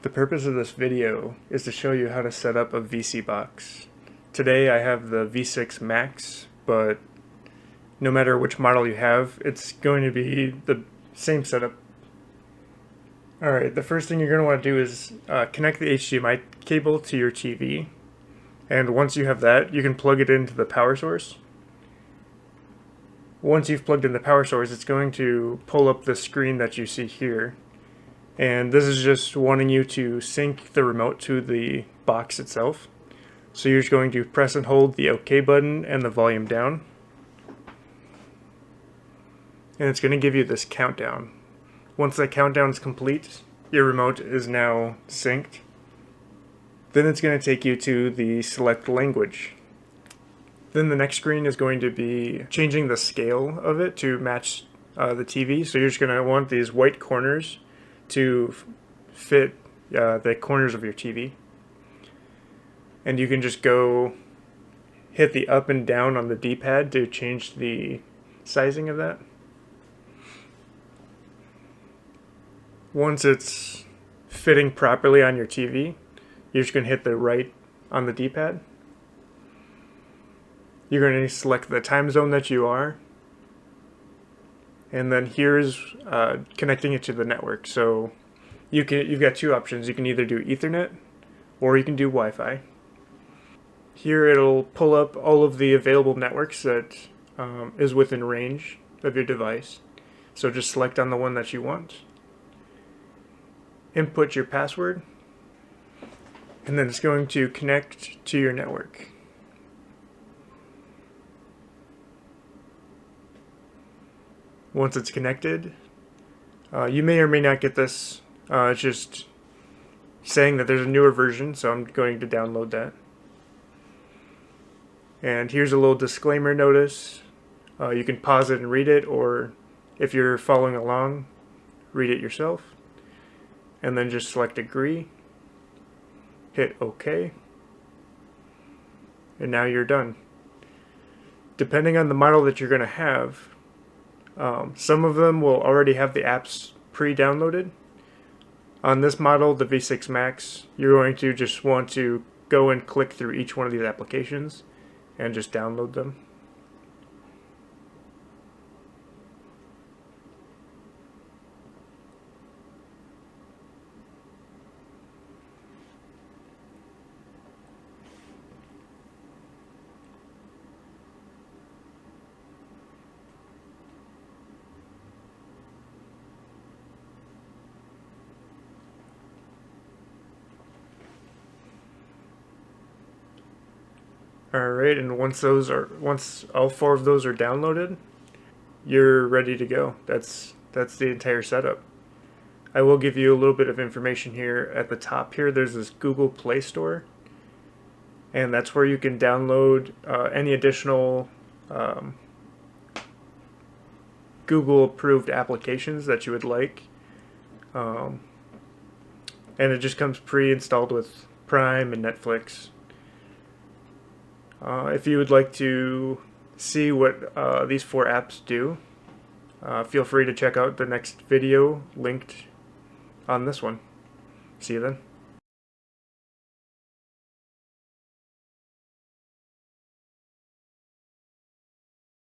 The purpose of this video is to show you how to set up a Vseebox. Today I have the V6 Max, but no matter which model you have, it's going to be the same setup. Alright, the first thing you're going to want to do is connect the HDMI cable to your TV. And once you have that, you can plug it into the power source. Once you've plugged in the power source, it's going to pull up the screen that you see here. And this is just wanting you to sync the remote to the box itself. So you're just going to press and hold the OK button and the volume down. And it's going to give you this countdown. Once that countdown is complete, your remote is now synced. Then it's going to take you to the select language. Then the next screen is going to be changing the scale of it to match the TV. So you're just going to want these white corners to fit the corners of your TV. And you can just go hit the up and down on the D-pad to change the sizing of that. Once it's fitting properly on your TV, you're just going to hit the right on the D-pad. You're going to select the time zone that you are. And then here's connecting it to the network. So you've got two options. You can either do Ethernet or you can do Wi-Fi. Here it'll pull up all of the available networks that is within range of your device. So just select on the one that you want. Input your password. And then it's going to connect to your network. Once it's connected, you may or may not get this. It's just saying that there's a newer version, so I'm going to download that. And here's a little disclaimer notice. You can pause it and read it, or if you're following along, read it yourself. And then just select agree, hit OK, and now you're done. Depending on the model that you're going to have, some of them will already have the apps pre-downloaded. On this model, the V6 Max, you're going to just want to go and click through each one of these applications and just download them. Alright, and once all four of those are downloaded, you're ready to go. That's the entire setup. I will give you a little bit of information here at the top here. There's this Google Play Store, and that's where you can download any additional Google approved applications that you would like. And it just comes pre-installed with Prime and Netflix. If you would like to see what these four apps do, feel free to check out the next video linked on this one. See you then.